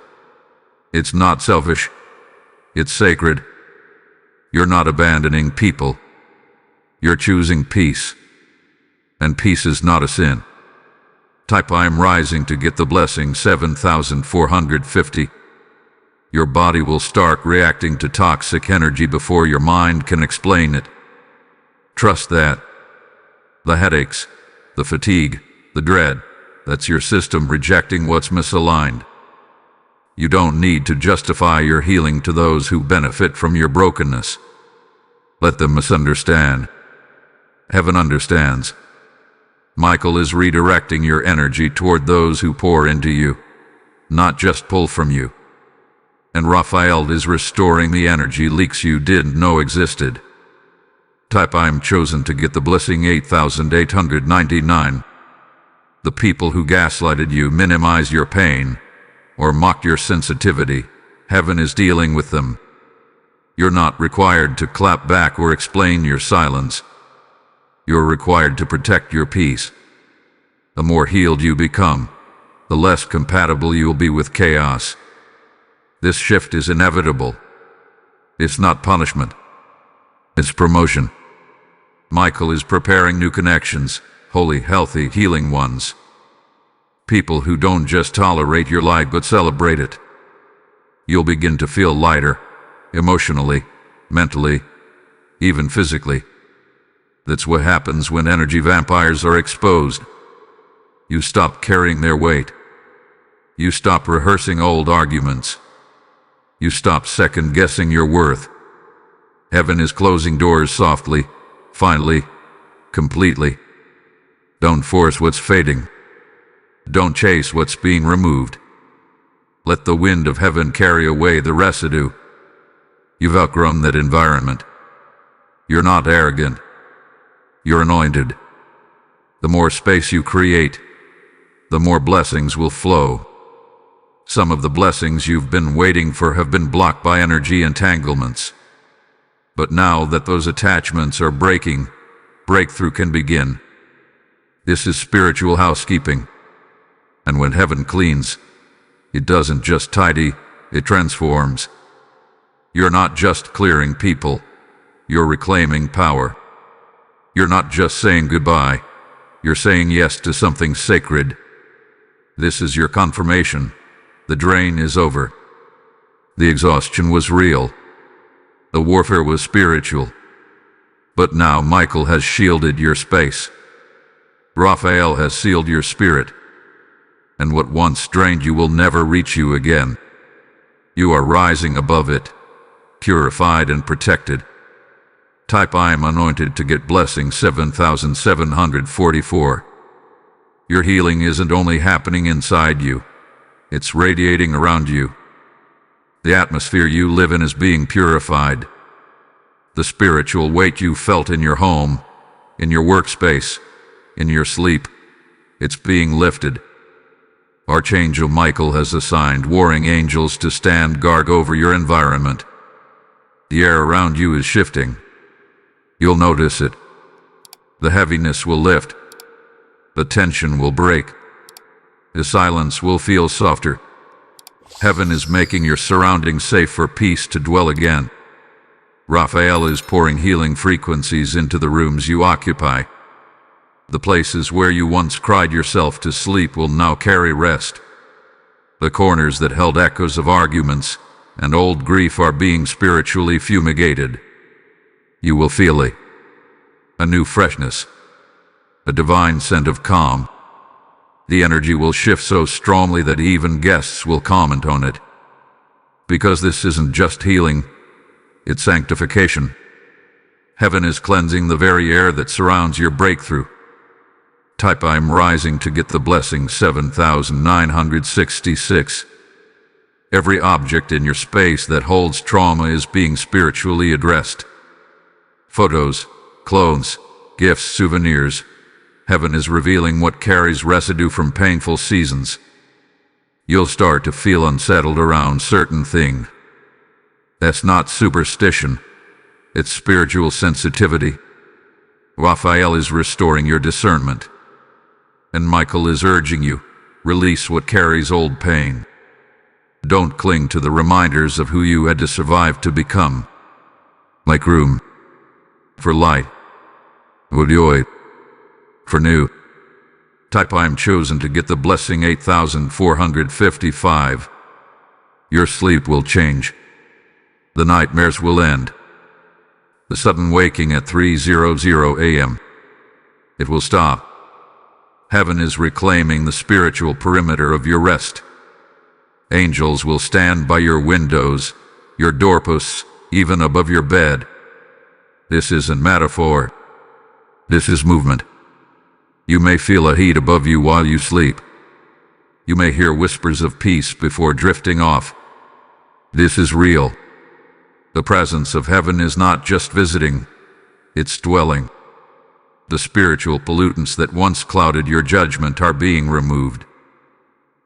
It's not selfish. It's sacred. You're not abandoning people. You're choosing peace. And peace is not a sin. Type I'm rising to get the blessing 7450. Your body will start reacting to toxic energy before your mind can explain it. Trust that. The headaches, the fatigue, the dread, that's your system rejecting what's misaligned. You don't need to justify your healing to those who benefit from your brokenness. Let them misunderstand. Heaven understands. Michael is redirecting your energy toward those who pour into you, not just pull from you. And Raphael is restoring the energy leaks you didn't know existed. Type I'm chosen to get the blessing 8899. The people who gaslighted you, minimized your pain, or mocked your sensitivity, heaven is dealing with them. You're not required to clap back or explain your silence. You're required to protect your peace. The more healed you become, the less compatible you'll be with chaos. This shift is inevitable. It's not punishment. It's promotion. Michael is preparing new connections, holy, healthy, healing ones. People who don't just tolerate your light but celebrate it. You'll begin to feel lighter, emotionally, mentally, even physically. That's what happens when energy vampires are exposed. You stop carrying their weight. You stop rehearsing old arguments. You stop second-guessing your worth. Heaven is closing doors softly, finally, completely. Don't force what's fading. Don't chase what's being removed. Let the wind of heaven carry away the residue. You've outgrown that environment. You're not arrogant. You're anointed. The more space you create, the more blessings will flow. Some of the blessings you've been waiting for have been blocked by energy entanglements. But now that those attachments are breaking, breakthrough can begin. This is spiritual housekeeping. And when heaven cleans, it doesn't just tidy, it transforms. You're not just clearing people, you're reclaiming power. You're not just saying goodbye, you're saying yes to something sacred. This is your confirmation. The drain is over. The exhaustion was real. The warfare was spiritual. But now Michael has shielded your space. Raphael has sealed your spirit. And what once drained you will never reach you again. You are rising above it, purified and protected. Type I am anointed to get blessing 7744. Your healing isn't only happening inside you, it's radiating around you. The atmosphere you live in is being purified. The spiritual weight you felt in your home, in your workspace, in your sleep. It's being lifted. Archangel Michael has assigned warring angels to stand guard over your environment. The air around you is shifting. You'll notice it. The heaviness will lift. The tension will break. The silence will feel softer. Heaven is making your surroundings safe for peace to dwell again. Raphael is pouring healing frequencies into the rooms you occupy. The places where you once cried yourself to sleep will now carry rest. The corners that held echoes of arguments and old grief are being spiritually fumigated. You will feel a new freshness, a divine scent of calm. The energy will shift so strongly that even guests will comment on it. Because this isn't just healing, it's sanctification. Heaven is cleansing the very air that surrounds your breakthrough. Type I'm rising to get the blessing 7966. Every object in your space that holds trauma is being spiritually addressed. Photos, clothes, gifts, souvenirs. Heaven is revealing what carries residue from painful seasons. You'll start to feel unsettled around certain things. That's not superstition. It's spiritual sensitivity. Raphael is restoring your discernment. And Michael is urging you, release what carries old pain. Don't cling to the reminders of who you had to survive to become. Make room for light, for joy, for new. Type I'm chosen to get the blessing 8455. Your sleep will change. The nightmares will end. The sudden waking at 3:00 a.m. It will stop. Heaven is reclaiming the spiritual perimeter of your rest. Angels will stand by your windows, your doorposts, even above your bed. This isn't metaphor. This is movement. You may feel a heat above you while you sleep. You may hear whispers of peace before drifting off. This is real. The presence of heaven is not just visiting, it's dwelling. The spiritual pollutants that once clouded your judgment are being removed.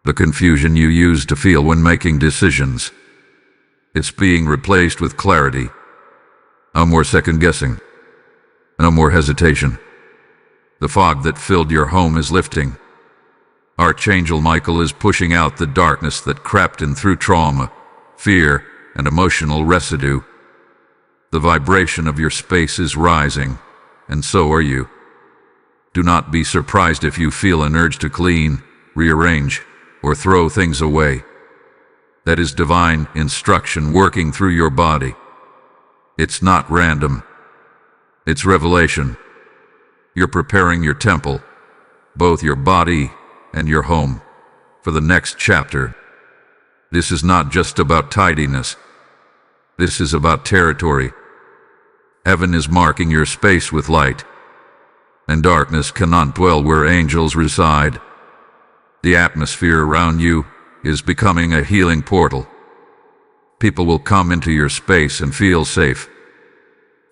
The confusion you used to feel when making decisions, it's being replaced with clarity. No more second-guessing. No more hesitation. The fog that filled your home is lifting. Archangel Michael is pushing out the darkness that crept in through trauma, fear, and emotional residue. The vibration of your space is rising, and so are you. Do not be surprised if you feel an urge to clean, rearrange, or throw things away. That is divine instruction working through your body. It's not random. It's revelation. You're preparing your temple, both your body and your home, for the next chapter. This is not just about tidiness. This is about territory. Heaven is marking your space with light, and darkness cannot dwell where angels reside. The atmosphere around you is becoming a healing portal. People will come into your space and feel safe.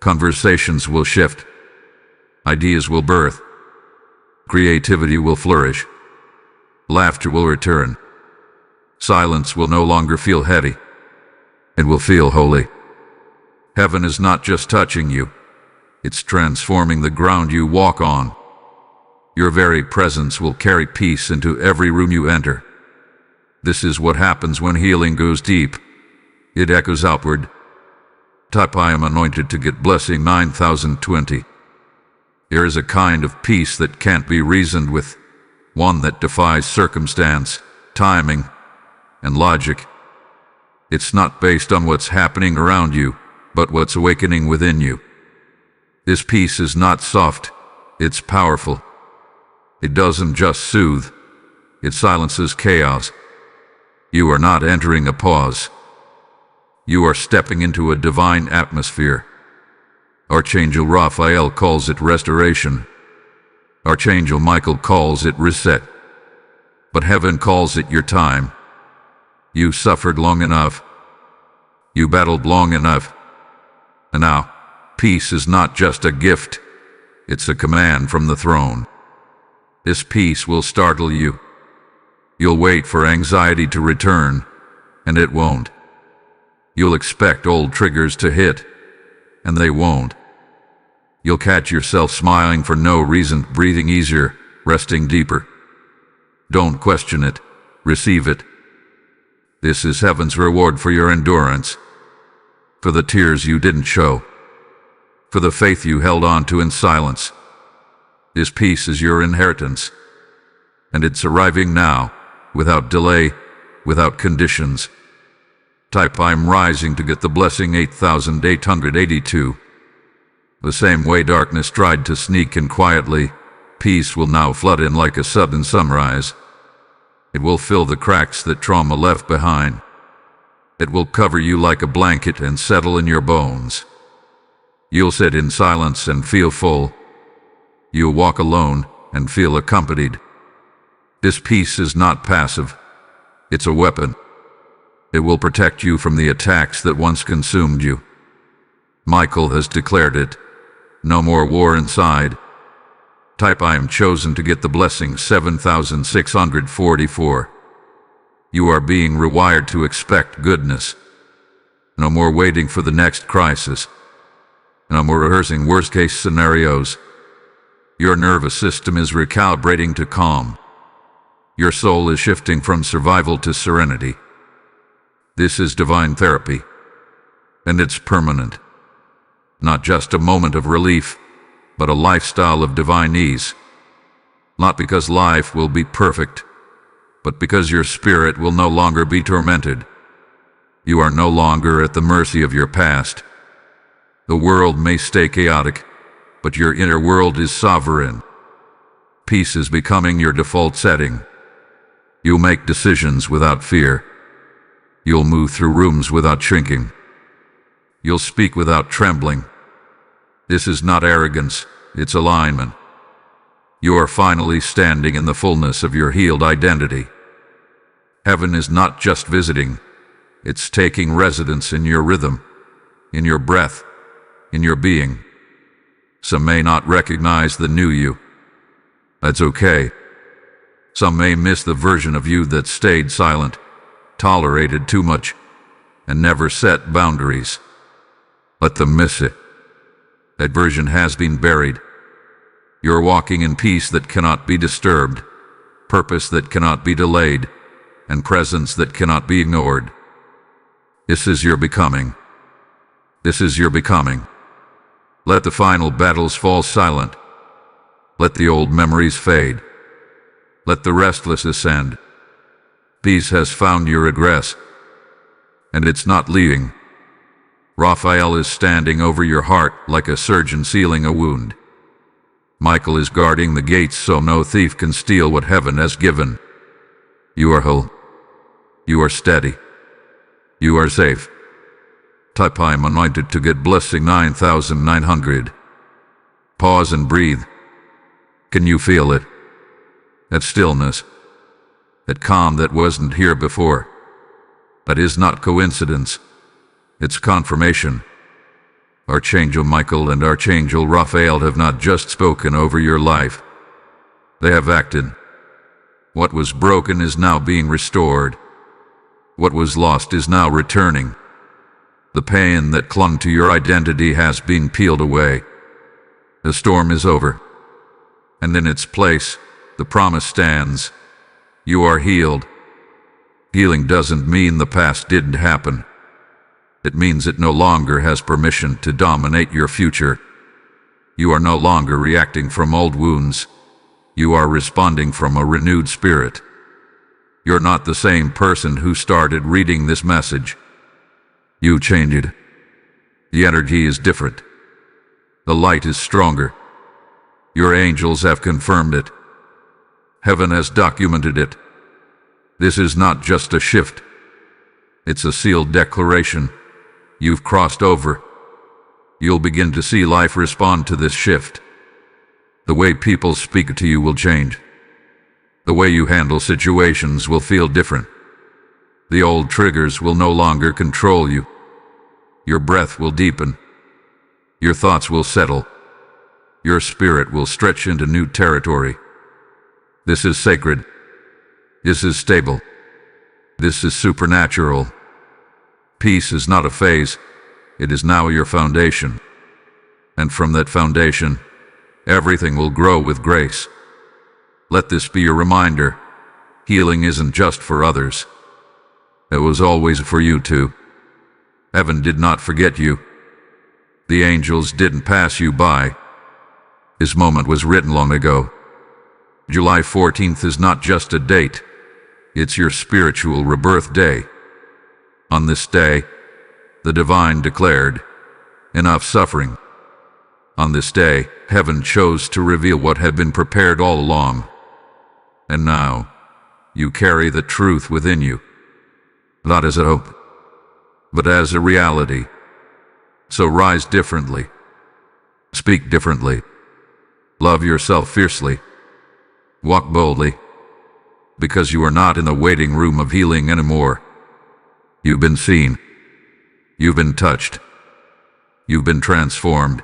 Conversations will shift. Ideas will birth. Creativity will flourish. Laughter will return. Silence will no longer feel heavy. It will feel holy. Heaven is not just touching you. It's transforming the ground you walk on. Your very presence will carry peace into every room you enter. This is what happens when healing goes deep. It echoes outward. Type I am anointed to get blessing 9020. There is a kind of peace that can't be reasoned with, one that defies circumstance, timing, and logic. It's not based on what's happening around you, but what's awakening within you. This peace is not soft, it's powerful. It doesn't just soothe, it silences chaos. You are not entering a pause. You are stepping into a divine atmosphere. Archangel Raphael calls it restoration. Archangel Michael calls it reset. But heaven calls it your time. You suffered long enough. You battled long enough. And now, peace is not just a gift, It's a command from the throne. This peace will startle you. You'll wait for anxiety to return, and it won't. You'll expect old triggers to hit, and they won't. You'll catch yourself smiling for no reason, breathing easier, resting deeper. Don't question it. Receive it. This is heaven's reward for your endurance, for the tears you didn't show, for the faith you held on to in silence. This peace is your inheritance, and it's arriving now, without delay, without conditions. Type I'm rising to get the blessing 8882. The same way darkness tried to sneak in quietly, peace will now flood in like a sudden sunrise. It will fill the cracks that trauma left behind. It will cover you like a blanket and settle in your bones. You'll sit in silence and feel full. You'll walk alone and feel accompanied. This peace is not passive. It's a weapon. It will protect you from the attacks that once consumed you. Michael has declared it. No more war inside. Type I am chosen to get the blessing 7644. You are being rewired to expect goodness. No more waiting for the next crisis. No more rehearsing worst-case scenarios. Your nervous system is recalibrating to calm. Your soul is shifting from survival to serenity. This is divine therapy, and it's permanent. Not just a moment of relief, but a lifestyle of divine ease. Not because life will be perfect, but because your spirit will no longer be tormented. You are no longer at the mercy of your past. The world may stay chaotic, but your inner world is sovereign. Peace is becoming your default setting. You'll make decisions without fear. You'll move through rooms without shrinking. You'll speak without trembling. This is not arrogance, it's alignment. You are finally standing in the fullness of your healed identity. Heaven is not just visiting, it's taking residence in your rhythm, in your breath, in your being. Some may not recognize the new you. That's okay. Some may miss the version of you that stayed silent, tolerated too much, and never set boundaries. Let them miss it. That version has been buried. You're walking in peace that cannot be disturbed, purpose that cannot be delayed, and presence that cannot be ignored. This is your becoming. This is your becoming. Let the final battles fall silent. Let the old memories fade. Let the restless ascend. Peace has found your egress, and it's not leaving. Raphael is standing over your heart like a surgeon sealing a wound. Michael is guarding the gates so no thief can steal what heaven has given. You are whole. You are steady. You are safe. Type I am anointed to get blessing 9900. Pause and breathe. Can you feel it? That stillness. That calm that wasn't here before. That is not coincidence. It's confirmation. Archangel Michael and Archangel Raphael have not just spoken over your life. They have acted. What was broken is now being restored. What was lost is now returning. The pain that clung to your identity has been peeled away. The storm is over. And in its place, the promise stands. You are healed. Healing doesn't mean the past didn't happen. It means it no longer has permission to dominate your future. You are no longer reacting from old wounds. You are responding from a renewed spirit. You're not the same person who started reading this message. You changed. The energy is different. The light is stronger. Your angels have confirmed it. Heaven has documented it. This is not just a shift. It's a sealed declaration. You've crossed over. You'll begin to see life respond to this shift. The way people speak to you will change. The way you handle situations will feel different. The old triggers will no longer control you. Your breath will deepen. Your thoughts will settle. Your spirit will stretch into new territory. This is sacred. This is stable. This is supernatural. Peace is not a phase. It is now your foundation. And from that foundation, everything will grow with grace. Let this be your reminder. Healing isn't just for others. It was always for you too. Heaven did not forget you. The angels didn't pass you by. This moment was written long ago. July 14th is not just a date. It's your spiritual rebirth day. On this day, the divine declared, "Enough suffering." On this day, heaven chose to reveal what had been prepared all along. And now, you carry the truth within you, not as a hope, but as a reality. So rise differently. Speak differently. Love yourself fiercely. Walk boldly. Because you are not in the waiting room of healing anymore. You've been seen. You've been touched. You've been transformed.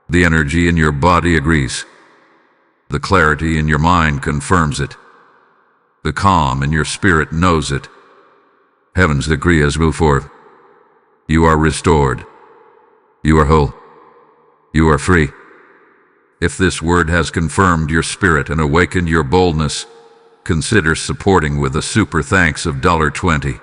The energy in your body agrees. The clarity in your mind confirms it. The calm in your spirit knows it. Heaven's decree has moved forth. You are restored. You are whole. You are free. If this word has confirmed your spirit and awakened your boldness, consider supporting with a super thanks of $20.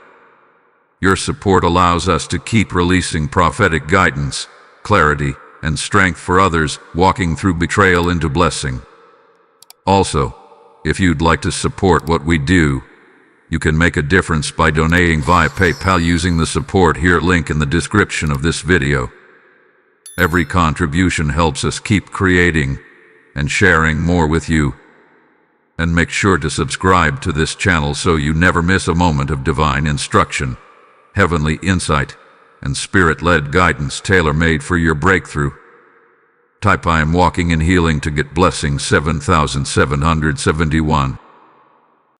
Your support allows us to keep releasing prophetic guidance, clarity, and strength for others walking through betrayal into blessing. Also, if you'd like to support what we do, you can make a difference by donating via PayPal using the support here link in the description of this video. Every contribution helps us keep creating and sharing more with you. And make sure to subscribe to this channel so you never miss a moment of divine instruction, heavenly insight, and spirit-led guidance tailor-made for your breakthrough. Type "I am walking in healing" to get blessing 7771.